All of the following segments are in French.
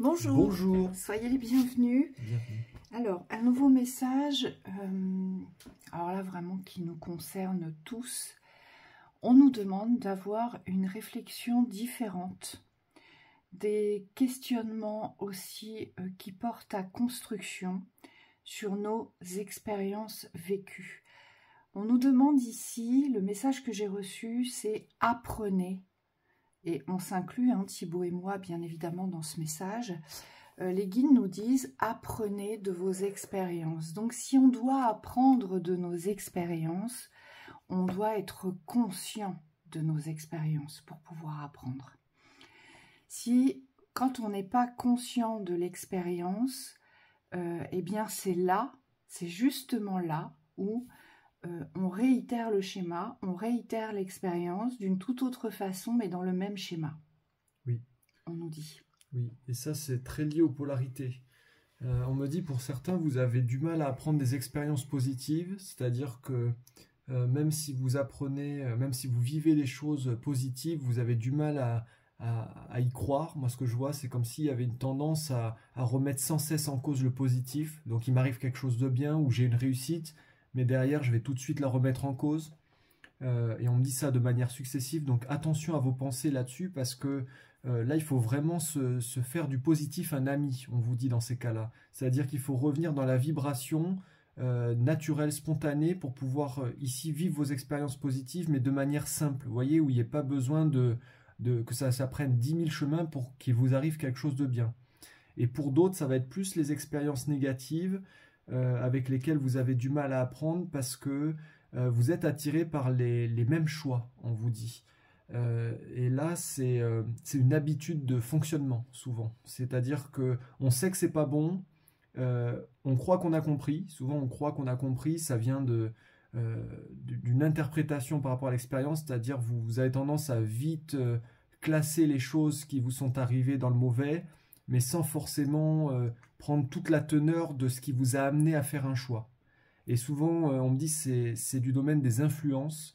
Bonjour, Bonjour. soyez les bienvenus. Bienvenue. Alors, un nouveau message, alors là vraiment qui nous concerne tous. On nous demande d'avoir une réflexion différente, des questionnements aussi qui portent à construction sur nos expériences vécues. On nous demande ici, le message que j'ai reçu, c'est « apprenez ». Et on s'inclut, Thibaut et moi, bien évidemment, dans ce message. Les guides nous disent « apprenez de vos expériences ». Donc, si on doit apprendre de nos expériences, on doit être conscient de nos expériences pour pouvoir apprendre. Si, quand on n'est pas conscient de l'expérience, eh bien, c'est justement là où on réitère le schéma, on réitère l'expérience d'une toute autre façon, mais dans le même schéma. Oui. On nous dit. Oui, et ça c'est très lié aux polarités. On me dit pour certains, vous avez du mal à apprendre des expériences positives, c'est-à-dire que même si vous apprenez, même si vous vivez des choses positives, vous avez du mal à y croire. Moi ce que je vois, c'est comme s'il y avait une tendance à remettre sans cesse en cause le positif. Donc il m'arrive quelque chose de bien ou j'ai une réussite, mais derrière je vais tout de suite la remettre en cause. Et on me dit ça de manière successive, donc attention à vos pensées là-dessus, parce que là il faut vraiment se faire du positif un ami, on vous dit dans ces cas-là. C'est-à-dire qu'il faut revenir dans la vibration naturelle, spontanée, pour pouvoir ici vivre vos expériences positives, mais de manière simple, vous voyez, où il n'y ait pas besoin que ça prenne 10 000 chemins pour qu'il vous arrive quelque chose de bien. Et pour d'autres, ça va être plus les expériences négatives avec lesquelles vous avez du mal à apprendre, parce que vous êtes attiré par les mêmes choix, on vous dit. Et là, c'est une habitude de fonctionnement, souvent. C'est-à-dire qu'on sait que c'est pas bon, on croit qu'on a compris. Souvent, on croit qu'on a compris, ça vient d'une interprétation par rapport à l'expérience, c'est-à-dire vous avez tendance à vite classer les choses qui vous sont arrivées dans le mauvais, mais sans forcément prendre toute la teneur de ce qui vous a amené à faire un choix. Et souvent, on me dit c'est du domaine des influences,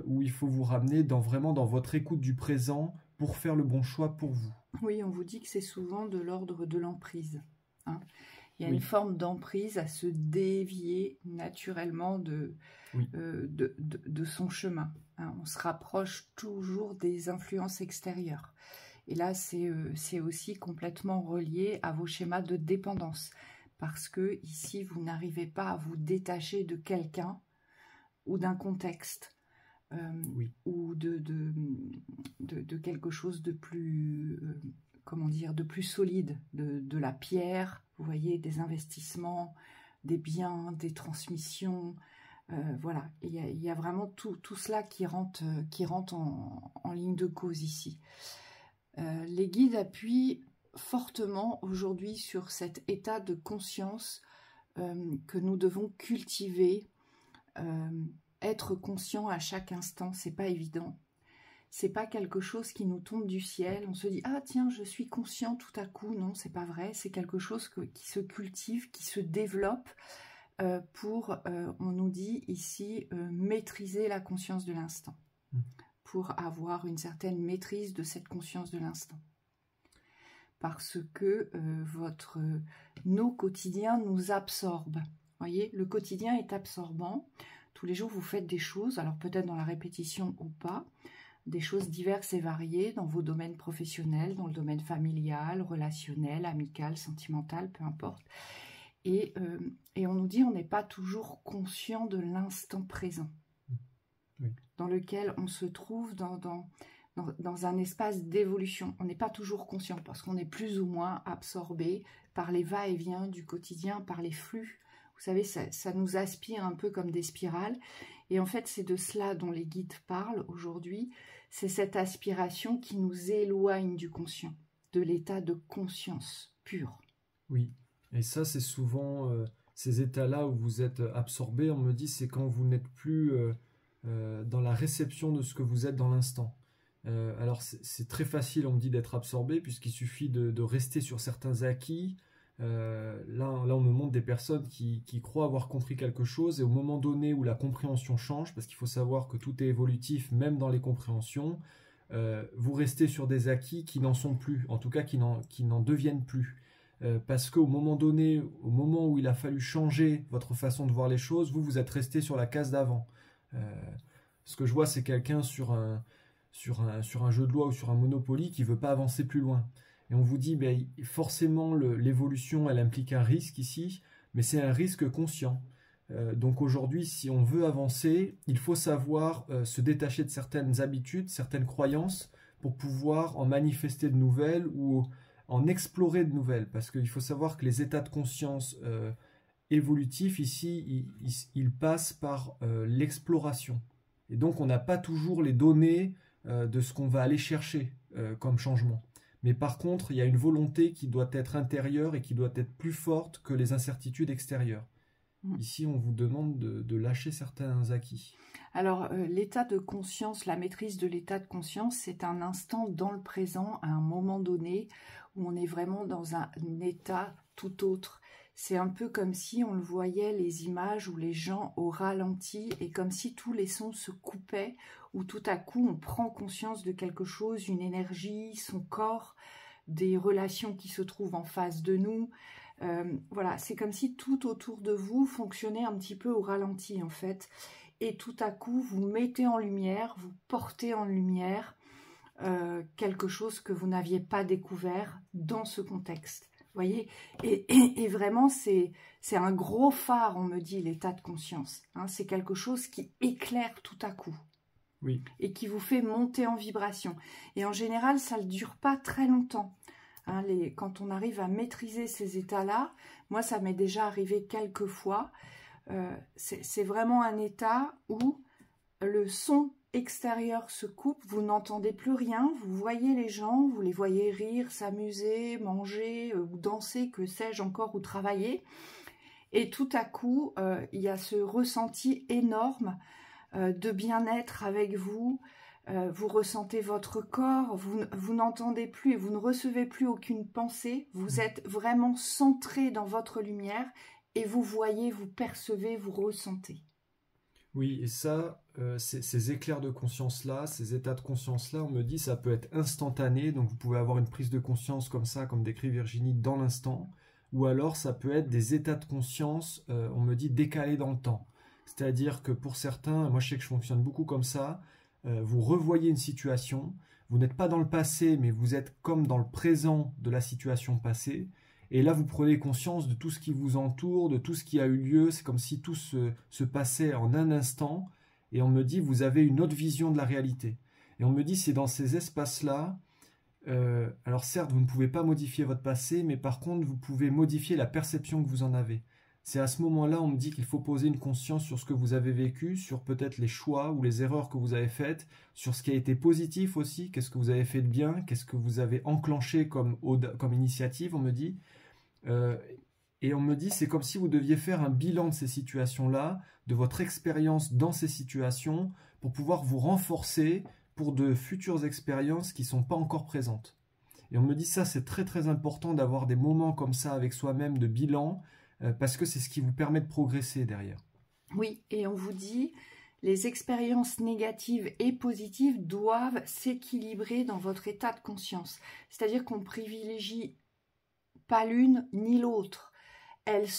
où il faut vous ramener vraiment dans votre écoute du présent pour faire le bon choix pour vous. Oui, on vous dit que c'est souvent de l'ordre de l'emprise. Il y a Oui. une forme d'emprise à se dévier naturellement de son chemin. On se rapproche toujours des influences extérieures. Et là, c'est aussi complètement relié à vos schémas de dépendance. Parce que ici, vous n'arrivez pas à vous détacher de quelqu'un ou d'un contexte ou de quelque chose de plus, comment dire, de plus solide, de la pierre, vous voyez, des investissements, des biens, des transmissions. Voilà, il y a vraiment tout cela qui rentre en ligne de cause ici. Les guides appuient fortement aujourd'hui sur cet état de conscience que nous devons cultiver. Être conscient à chaque instant, c'est pas évident. C'est pas quelque chose qui nous tombe du ciel. On se dit ah tiens, je suis conscient tout à coup. Non, c'est pas vrai. C'est quelque chose qui se cultive, qui se développe pour, on nous dit ici, maîtriser la conscience de l'instant. Pour avoir une certaine maîtrise de cette conscience de l'instant. Parce que nos quotidiens nous absorbent. Vous voyez, le quotidien est absorbant. Tous les jours, vous faites des choses, alors peut-être dans la répétition ou pas, des choses diverses et variées dans vos domaines professionnels, dans le domaine familial, relationnel, amical, sentimental, peu importe. Et on nous dit on n'est pas toujours conscient de l'instant présent. Oui. Dans lequel on se trouve dans un espace d'évolution. On n'est pas toujours conscient parce qu'on est plus ou moins absorbé par les va-et-vient du quotidien, par les flux. Vous savez, ça nous aspire un peu comme des spirales. Et en fait, c'est de cela dont les guides parlent aujourd'hui. C'est cette aspiration qui nous éloigne du conscient, de l'état de conscience pure. Oui, et ça, c'est souvent ces états-là où vous êtes absorbé. On me dit c'est quand vous n'êtes plus dans la réception de ce que vous êtes dans l'instant. Alors c'est très facile, on me dit, d'être absorbé puisqu'il suffit de rester sur certains acquis. Là, on me montre des personnes qui croient avoir compris quelque chose, et au moment donné où la compréhension change, parce qu'il faut savoir que tout est évolutif, même dans les compréhensions, vous restez sur des acquis qui n'en sont plus, en tout cas qui n'en deviennent plus. Parce qu'au moment donné, au moment où il a fallu changer votre façon de voir les choses, vous êtes resté sur la case d'avant. Ce que je vois, c'est quelqu'un sur un jeu de loi ou sur un Monopoly qui ne veut pas avancer plus loin. Et on vous dit, ben, forcément, l'évolution, elle implique un risque ici, mais c'est un risque conscient. Donc aujourd'hui, si on veut avancer, il faut savoir se détacher de certaines habitudes, certaines croyances, pour pouvoir en manifester de nouvelles ou en explorer de nouvelles. Parce qu'il faut savoir que les états de conscience évolutifs, ici, ils passent par l'exploration. Et donc on n'a pas toujours les données de ce qu'on va aller chercher comme changement. Mais par contre, il y a une volonté qui doit être intérieure et qui doit être plus forte que les incertitudes extérieures. Ici, on vous demande de lâcher certains acquis. Alors, l'état de conscience, la maîtrise de l'état de conscience, c'est un instant dans le présent, à un moment donné, où on est vraiment dans un état tout autre. C'est un peu comme si on le voyait, les images ou les gens au ralenti, et comme si tous les sons se coupaient, où tout à coup on prend conscience de quelque chose, une énergie, son corps, des relations qui se trouvent en face de nous. Voilà, c'est comme si tout autour de vous fonctionnait un petit peu au ralenti en fait. Et tout à coup, vous mettez en lumière, vous portez en lumière quelque chose que vous n'aviez pas découvert dans ce contexte. Voyez, et vraiment, c'est un gros phare, on me dit, l'état de conscience. Hein, c'est quelque chose qui éclaire tout à coup. Oui. Et qui vous fait monter en vibration. Et en général, ça ne dure pas très longtemps. Hein, quand on arrive à maîtriser ces états-là, moi, ça m'est déjà arrivé quelques fois. C'est vraiment un état où le son extérieur se coupe, vous n'entendez plus rien, vous voyez les gens, vous les voyez rire, s'amuser, manger ou danser, que sais-je encore, ou travailler. Et tout à coup, il y a ce ressenti énorme de bien-être avec vous. Vous ressentez votre corps, vous n'entendez plus et vous ne recevez plus aucune pensée. Vous êtes vraiment centré dans votre lumière et vous voyez, vous percevez, vous ressentez. Oui, et ça, ces éclairs de conscience-là, ces états de conscience-là, on me dit ça peut être instantané, donc vous pouvez avoir une prise de conscience comme ça, comme décrit Virginie, dans l'instant, ou alors ça peut être des états de conscience, on me dit décalés dans le temps. C'est-à-dire que pour certains, moi je sais que je fonctionne beaucoup comme ça, vous revoyez une situation, vous n'êtes pas dans le passé, mais vous êtes comme dans le présent de la situation passée, et là vous prenez conscience de tout ce qui vous entoure, de tout ce qui a eu lieu, c'est comme si tout se passait en un instant, et on me dit vous avez une autre vision de la réalité. Et on me dit c'est dans ces espaces-là, alors certes vous ne pouvez pas modifier votre passé, mais par contre vous pouvez modifier la perception que vous en avez. C'est à ce moment-là, on me dit qu'il faut poser une conscience sur ce que vous avez vécu, sur peut-être les choix ou les erreurs que vous avez faites, sur ce qui a été positif aussi, qu'est-ce que vous avez fait de bien, qu'est-ce que vous avez enclenché comme initiative, on me dit. Et on me dit, c'est comme si vous deviez faire un bilan de ces situations-là, de votre expérience dans ces situations, pour pouvoir vous renforcer pour de futures expériences qui ne sont pas encore présentes. Et on me dit ça, c'est très très important d'avoir des moments comme ça avec soi-même de bilan, parce que c'est ce qui vous permet de progresser derrière. Oui, et on vous dit, les expériences négatives et positives doivent s'équilibrer dans votre état de conscience. C'est-à-dire qu'on privilégie pas l'une ni l'autre. Elles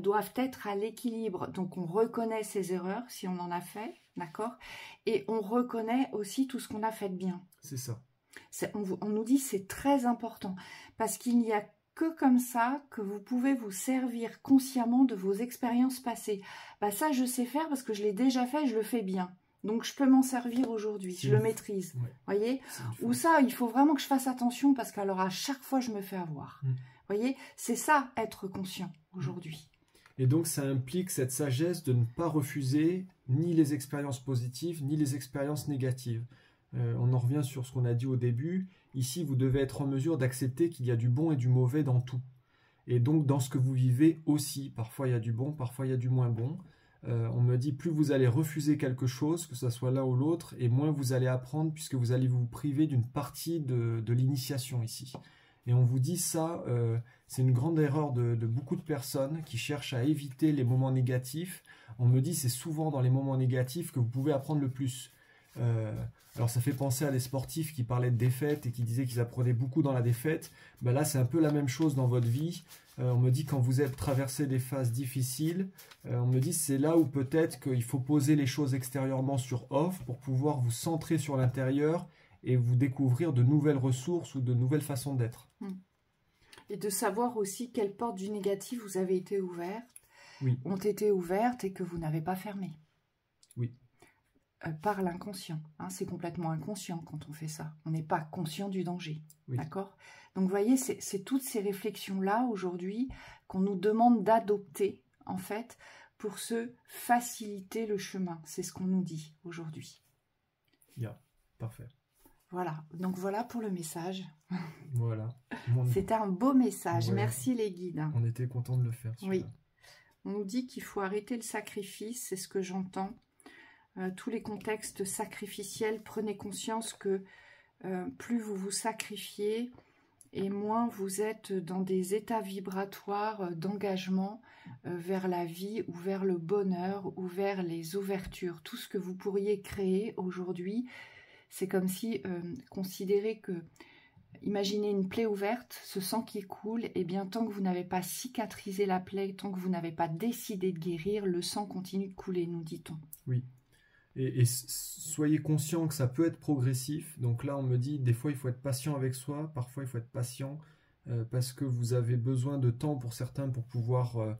doivent être à l'équilibre. Donc on reconnaît ses erreurs si on en a fait, d'accord? Et on reconnaît aussi tout ce qu'on a fait de bien. C'est ça. On nous dit c'est très important parce qu'il n'y a que comme ça que vous pouvez vous servir consciemment de vos expériences passées. Bah ça, je sais faire parce que je l'ai déjà fait, je le fais bien. Donc, je peux m'en servir aujourd'hui, je le maîtrise. Ouais. Voyez? Ou ça, il faut vraiment que je fasse attention parce qu'alors à chaque fois, je me fais avoir. Voyez? C'est ça, être conscient aujourd'hui. Et donc, ça implique cette sagesse de ne pas refuser ni les expériences positives, ni les expériences négatives. On en revient sur ce qu'on a dit au début. Ici, vous devez être en mesure d'accepter qu'il y a du bon et du mauvais dans tout. Et donc, dans ce que vous vivez aussi, parfois il y a du bon, parfois il y a du moins bon. On me dit, plus vous allez refuser quelque chose, que ce soit l'un ou l'autre, et moins vous allez apprendre, puisque vous allez vous priver d'une partie de l'initiation ici. Et on vous dit ça, c'est une grande erreur de beaucoup de personnes qui cherchent à éviter les moments négatifs. On me dit, c'est souvent dans les moments négatifs que vous pouvez apprendre le plus. Alors ça fait penser à des sportifs qui parlaient de défaite et qui disaient qu'ils apprenaient beaucoup dans la défaite. Ben là, c'est un peu la même chose dans votre vie. On me dit quand vous avez traversé des phases difficiles, on me dit c'est là où peut-être qu'il faut poser les choses extérieurement sur off pour pouvoir vous centrer sur l'intérieur et vous découvrir de nouvelles ressources ou de nouvelles façons d'être. Et de savoir aussi quelles portes du négatif vous avez été ouvertes, oui. ont été ouvertes et que vous n'avez pas fermées. Oui. Par l'inconscient. Hein, c'est complètement inconscient quand on fait ça. On n'est pas conscient du danger. Oui. D'accord ? Donc, vous voyez, c'est toutes ces réflexions-là, aujourd'hui, qu'on nous demande d'adopter, en fait, pour se faciliter le chemin. C'est ce qu'on nous dit aujourd'hui. Parfait. Voilà. Donc, voilà pour le message. Voilà. C'était un beau message. Ouais. Merci les guides. On était contents de le faire. Oui. On nous dit qu'il faut arrêter le sacrifice, c'est ce que j'entends. Tous les contextes sacrificiels, prenez conscience que plus vous vous sacrifiez et moins vous êtes dans des états vibratoires d'engagement vers la vie ou vers le bonheur ou vers les ouvertures. Tout ce que vous pourriez créer aujourd'hui, c'est comme si considérez que, imaginez une plaie ouverte, ce sang qui coule, et bien tant que vous n'avez pas cicatrisé la plaie, tant que vous n'avez pas décidé de guérir, le sang continue de couler, nous dit-on. Oui. Et soyez conscient que ça peut être progressif. Donc là, on me dit, des fois, il faut être patient avec soi. Parfois, il faut être patient parce que vous avez besoin de temps pour certains pour pouvoir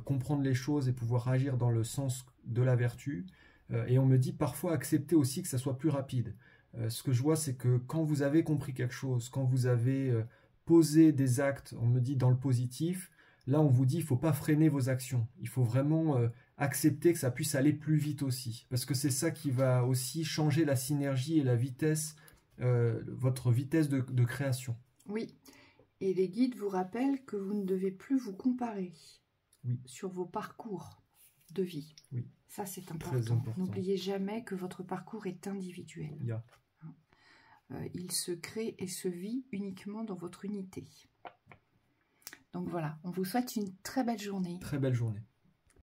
comprendre les choses et pouvoir agir dans le sens de la vertu. Et on me dit parfois accepter aussi que ça soit plus rapide. Ce que je vois, c'est que quand vous avez compris quelque chose, quand vous avez posé des actes, on me dit dans le positif, là, on vous dit, il ne faut pas freiner vos actions. Il faut vraiment accepter que ça puisse aller plus vite aussi. Parce que c'est ça qui va aussi changer la synergie et la vitesse, votre vitesse de création. Oui. Et les guides vous rappellent que vous ne devez plus vous comparer sur vos parcours de vie. Oui. Ça, c'est important. N'oubliez jamais que votre parcours est individuel. Il se crée et se vit uniquement dans votre unité. Donc voilà, on vous souhaite une très belle journée. Très belle journée.